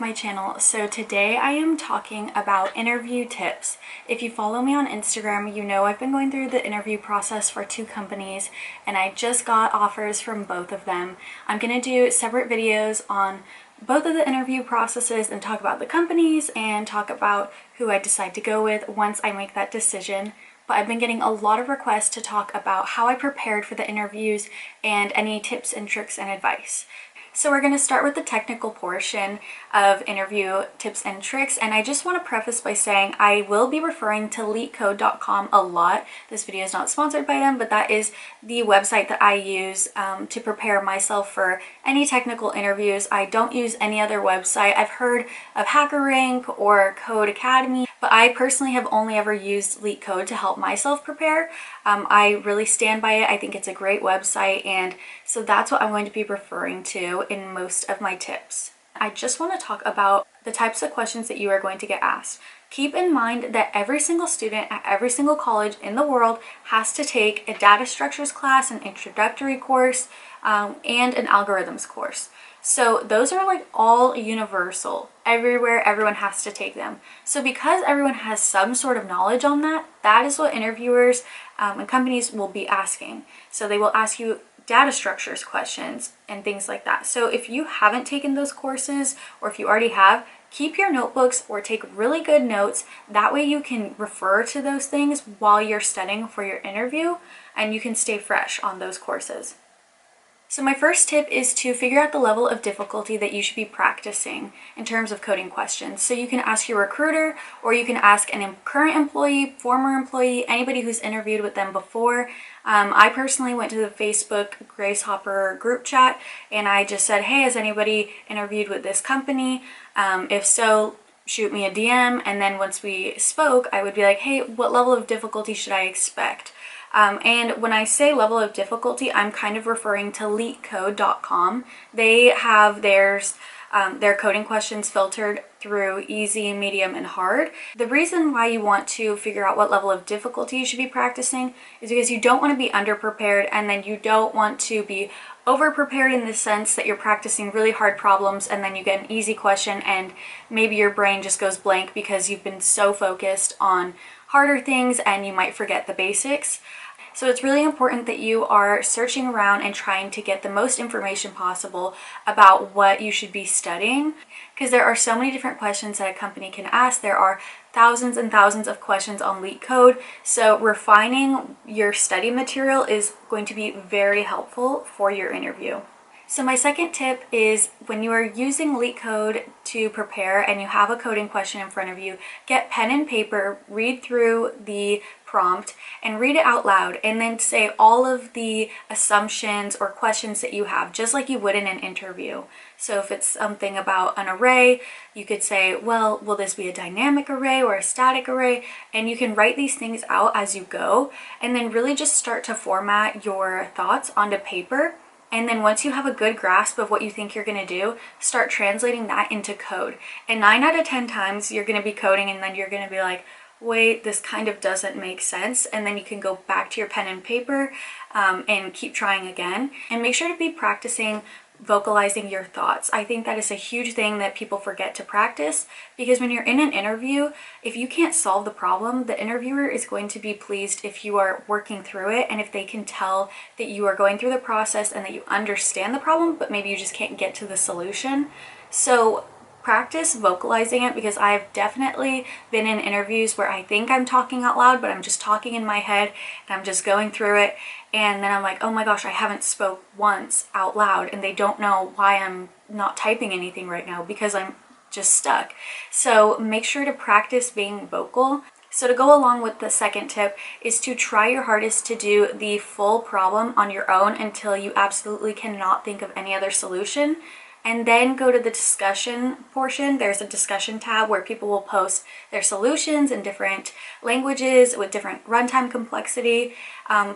to my channel. So today I am talking about interview tips. If you follow me on Instagram, you know I've been going through the interview process for 2 companies and I just got offers from both of them. I'm going to do separate videos on both of the interview processes and talk about the companies and talk about who I decide to go with once I make that decision. But I've been getting a lot of requests to talk about how I prepared for the interviews and any tips and tricks and advice. So we're going to start with the technical portion of interview tips and tricks, and I just want to preface by saying I will be referring to Leetcode.com a lot. This video is not sponsored by them, but that is the website that I use to prepare myself for any technical interviews. I don't use any other website. I've heard of HackerRank or Code Academy, but I personally have only ever used Leetcode to help myself prepare. I really stand by it. I think it's a great website, and so that's what I'm going to be referring to in most of my tips. I just want to talk about the types of questions that you are going to get asked. Keep in mind that every single student at every single college in the world has to take a data structures class, an introductory course, and an algorithms course. So those are like all universal. Everywhere, everyone has to take them. So because everyone has some sort of knowledge on that, that is what interviewers and companies will be asking. So they will ask you data structures questions and things like that. So if you haven't taken those courses, or if you already have, keep your notebooks or take really good notes. That way you can refer to those things while you're studying for your interview and you can stay fresh on those courses. So my first tip is to figure out the level of difficulty that you should be practicing in terms of coding questions. So you can ask your recruiter, or you can ask a current employee, former employee, anybody who's interviewed with them before. I personally went to the Facebook Grace Hopper group chat and I just said, hey, has anybody interviewed with this company? If so, shoot me a DM. And then once we spoke, I would be like, hey, what level of difficulty should I expect? And when I say level of difficulty, I'm kind of referring to Leetcode.com. They have their coding questions filtered through easy, medium, and hard. The reason why you want to figure out what level of difficulty you should be practicing is because you don't want to be underprepared, and then you don't want to be over-prepared in the sense that you're practicing really hard problems and then you get an easy question and maybe your brain just goes blank because you've been so focused on harder things and you might forget the basics. So it's really important that you are searching around and trying to get the most information possible about what you should be studying, because there are so many different questions that a company can ask. There are thousands and thousands of questions on Leetcode, so refining your study material is going to be very helpful for your interview. So my second tip is, when you are using Leetcode to prepare and you have a coding question in front of you, get pen and paper, read through the prompt and read it out loud, and then say all of the assumptions or questions that you have, just like you would in an interview. So if it's something about an array, you could say, well, will this be a dynamic array or a static array? And you can write these things out as you go, and then really just start to format your thoughts onto paper. And then once you have a good grasp of what you think you're going to do, start translating that into code. And 9 out of 10 times you're going to be coding and then you're going to be like, wait, this kind of doesn't make sense. And then you can go back to your pen and paper and keep trying again. And make sure to be practicing vocalizing your thoughts. I think that is a huge thing that people forget to practice, because when you're in an interview, if you can't solve the problem, the interviewer is going to be pleased if you are working through it and if they can tell that you are going through the process and that you understand the problem, but maybe you just can't get to the solution. So practice vocalizing it, because I've definitely been in interviews where I think I'm talking out loud, but I'm just talking in my head and I'm just going through it. And then I'm like, oh my gosh, I haven't spoke once out loud, and they don't know why I'm not typing anything right now because I'm just stuck. So make sure to practice being vocal. So to go along with the second tip is to try your hardest to do the full problem on your own until you absolutely cannot think of any other solution. And then go to the discussion portion. There's a discussion tab where people will post their solutions in different languages with different runtime complexity.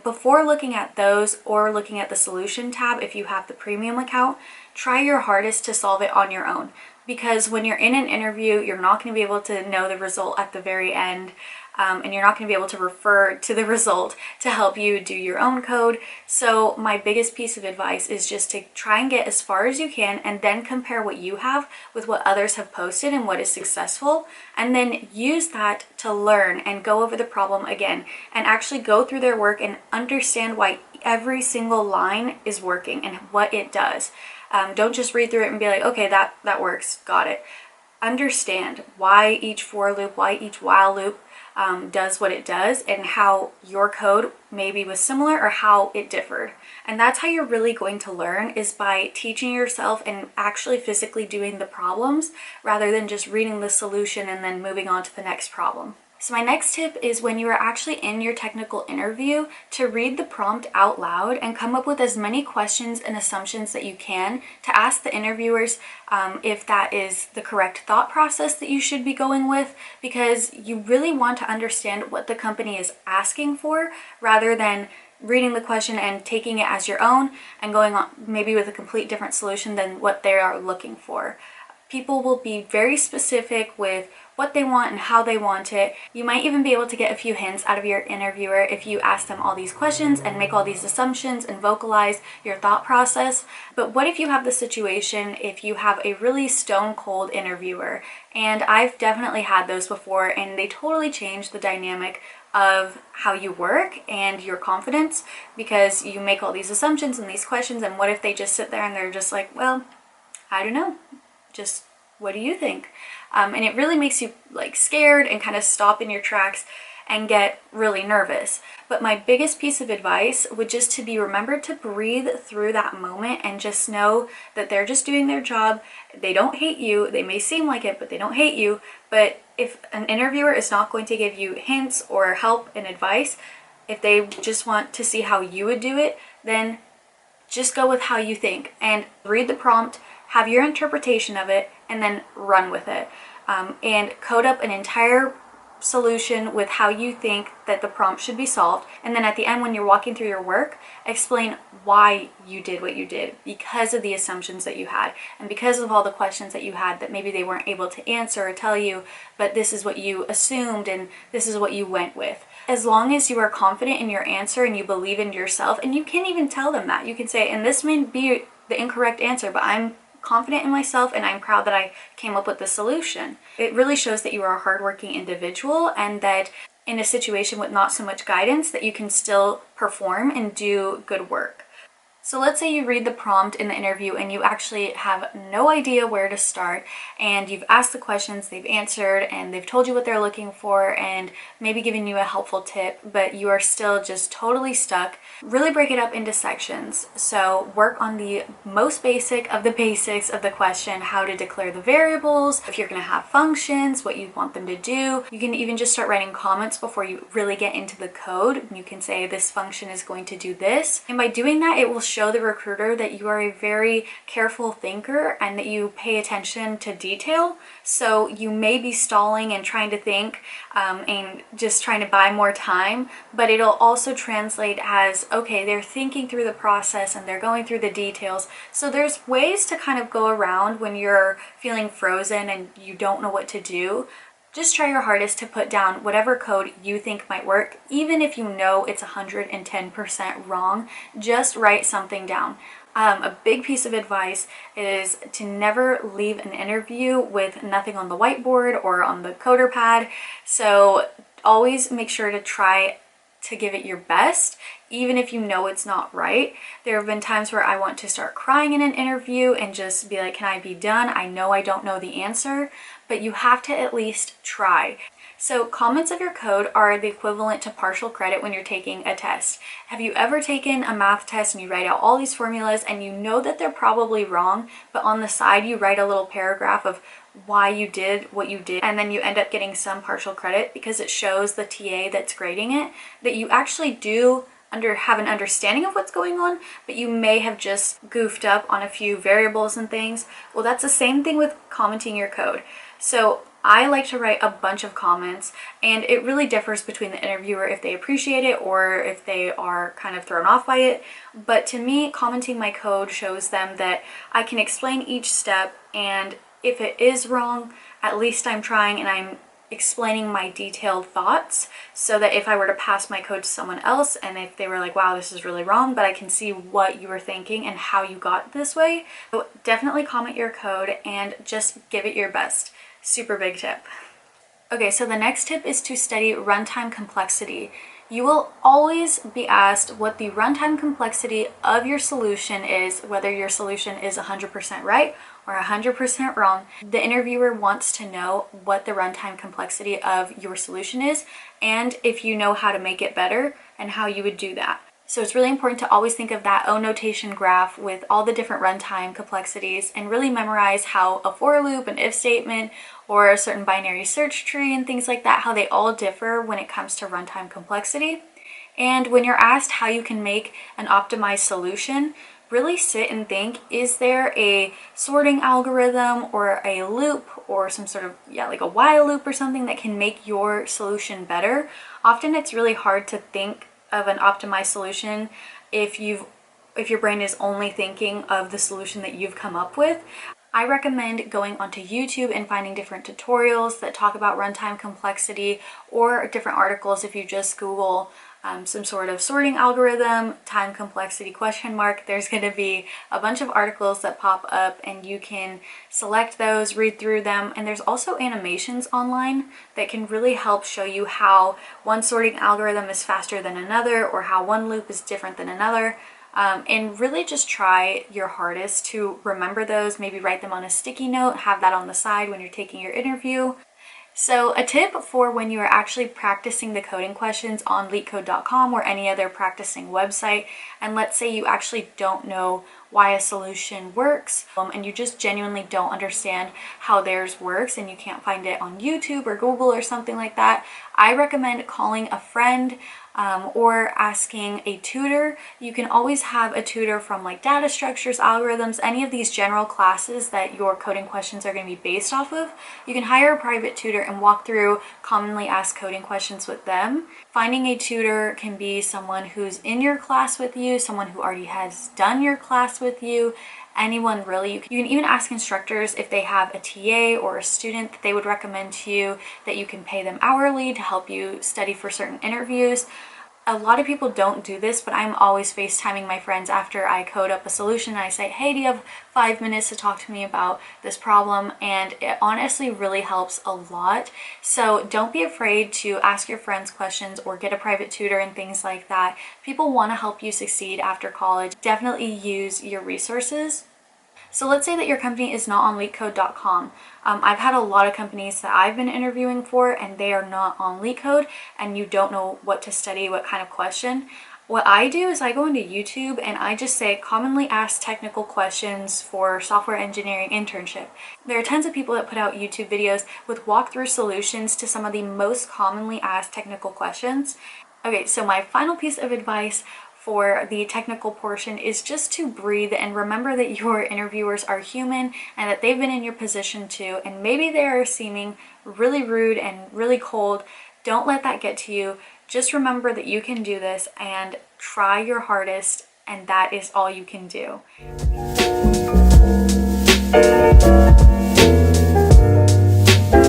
Before looking at those or looking at the solution tab, if you have the premium account, try your hardest to solve it on your own. Because when you're in an interview, you're not going to be able to know the result at the very end. and you're not going to be able to refer to the result to help you do your own code. So my biggest piece of advice is just to try and get as far as you can and then compare what you have with what others have posted and what is successful, and then use that to learn and go over the problem again and actually go through their work and understand why every single line is working and what it does. Don't just read through it and be like, okay, that works, got it. Understand why each for loop, why each while loop does what it does, and how your code maybe was similar or how it differed. And that's how you're really going to learn, is by teaching yourself and actually physically doing the problems rather than just reading the solution and then moving on to the next problem. So my next tip is, when you are actually in your technical interview, to read the prompt out loud and come up with as many questions and assumptions that you can to ask the interviewers if that is the correct thought process that you should be going with, because you really want to understand what the company is asking for rather than reading the question and taking it as your own and going on maybe with a complete different solution than what they are looking for. People will be very specific with what they want and how they want it. You might even be able to get a few hints out of your interviewer if you ask them all these questions and make all these assumptions and vocalize your thought process. But what if you have the situation if you have a really stone cold interviewer? And I've definitely had those before, and they totally change the dynamic of how you work and your confidence, because you make all these assumptions and these questions, and what if they just sit there and they're just like, well, I don't know, just what do you think? And it really makes you like scared and kind of stop in your tracks and get really nervous. But my biggest piece of advice would just to be remembered to breathe through that moment and just know that they're just doing their job. They don't hate you. They may seem like it, but they don't hate you. But if an interviewer is not going to give you hints or help and advice, if they just want to see how you would do it, then just go with how you think and read the prompt, have your interpretation of it, and then run with it. And code up an entire solution with how you think that the prompt should be solved. And then at the end, when you're walking through your work, explain why you did what you did, because of the assumptions that you had and because of all the questions that you had that maybe they weren't able to answer or tell you, but this is what you assumed and this is what you went with. As long as you are confident in your answer and you believe in yourself, and you can even tell them that. You can say, and this may be the incorrect answer, but I'm confident in myself and I'm proud that I came up with the solution. It really shows that you are a hardworking individual, and that in a situation with not so much guidance, that you can still perform and do good work. So let's say you read the prompt in the interview and you actually have no idea where to start, and you've asked the questions, they've answered, and they've told you what they're looking for and maybe given you a helpful tip, but you are still just totally stuck. Really break it up into sections. So work on the most basic of the basics of the question, how to declare the variables, if you're going to have functions, what you want them to do. You can even just start writing comments before you really get into the code. You can say this function is going to do this. And by doing that, it will show the recruiter that you are a very careful thinker and that you pay attention to detail. So you may be stalling and trying to think and just trying to buy more time, but it'll also translate as, okay, they're thinking through the process and they're going through the details. So there's ways to kind of go around when you're feeling frozen and you don't know what to do. Just try your hardest to put down whatever code you think might work, even if you know it's 110% wrong. Just write something down. A big piece of advice is to never leave an interview with nothing on the whiteboard or on the coder pad. So always make sure to try to give it your best, even if you know it's not right. There have been times where I want to start crying in an interview and just be like, can I be done? I know I don't know the answer, but you have to at least try. So comments of your code are the equivalent to partial credit when you're taking a test. Have you ever taken a math test and you write out all these formulas and you know that they're probably wrong, but on the side you write a little paragraph of why you did what you did, and then you end up getting some partial credit because it shows the TA that's grading it that you actually do have an understanding of what's going on, but you may have just goofed up on a few variables and things. Well, that's the same thing with commenting your code. So I like to write a bunch of comments, and it really differs between the interviewer if they appreciate it or if they are kind of thrown off by it. But to me, commenting my code shows them that I can explain each step, and if it is wrong, at least I'm trying and I'm explaining my detailed thoughts so that if I were to pass my code to someone else and if they were like, wow, this is really wrong, but I can see what you were thinking and how you got this way. So definitely comment your code and just give it your best. Super big tip. Okay, so the next tip is to study runtime complexity. You will always be asked what the runtime complexity of your solution is, whether your solution is 100% right or 100% wrong. The interviewer wants to know what the runtime complexity of your solution is and if you know how to make it better and how you would do that. So it's really important to always think of that O notation graph with all the different runtime complexities and really memorize how a for loop, an if statement, or a certain binary search tree and things like that, how they all differ when it comes to runtime complexity. And when you're asked how you can make an optimized solution, really sit and think, is there a sorting algorithm or a loop or some sort of, like a while loop or something that can make your solution better? Often it's really hard to think of an optimized solution if your brain is only thinking of the solution that you've come up with. I recommend going onto YouTube and finding different tutorials that talk about runtime complexity, or different articles if you just Google some sort of sorting algorithm, time complexity question mark. There's going to be a bunch of articles that pop up and you can select those, read through them, and there's also animations online that can really help show you how one sorting algorithm is faster than another or how one loop is different than another. And really just try your hardest to remember those, maybe write them on a sticky note, have that on the side when you're taking your interview. So a tip for when you are actually practicing the coding questions on Leetcode.com or any other practicing website, and let's say you actually don't know why a solution works and you just genuinely don't understand how theirs works and you can't find it on YouTube or Google or something like that, I recommend calling a friend or asking a tutor. You can always have a tutor from like data structures, algorithms, any of these general classes that your coding questions are going to be based off of. You can hire a private tutor and walk through commonly asked coding questions with them. Finding a tutor can be someone who's in your class with you, someone who already has done your class with you, anyone really. You can even ask instructors if they have a TA or a student that they would recommend to you that you can pay them hourly to help you study for certain interviews. A lot of people don't do this, but I'm always FaceTiming my friends after I code up a solution and I say, hey, do you have 5 minutes to talk to me about this problem? And it honestly really helps a lot. So don't be afraid to ask your friends questions or get a private tutor and things like that. People want to help you succeed after college. Definitely use your resources. So let's say that your company is not on Leetcode.com. I've had a lot of companies that I've been interviewing for and they are not on Leetcode and you don't know what to study, what kind of question. What I do is I go into YouTube and I just say commonly asked technical questions for software engineering internship. There are tons of people that put out YouTube videos with walkthrough solutions to some of the most commonly asked technical questions. Okay, so my final piece of advice for the technical portion is just to breathe and remember that your interviewers are human and that they've been in your position too, and maybe they're seeming really rude and really cold. Don't let that get to you. Just remember that you can do this and try your hardest, and that is all you can do.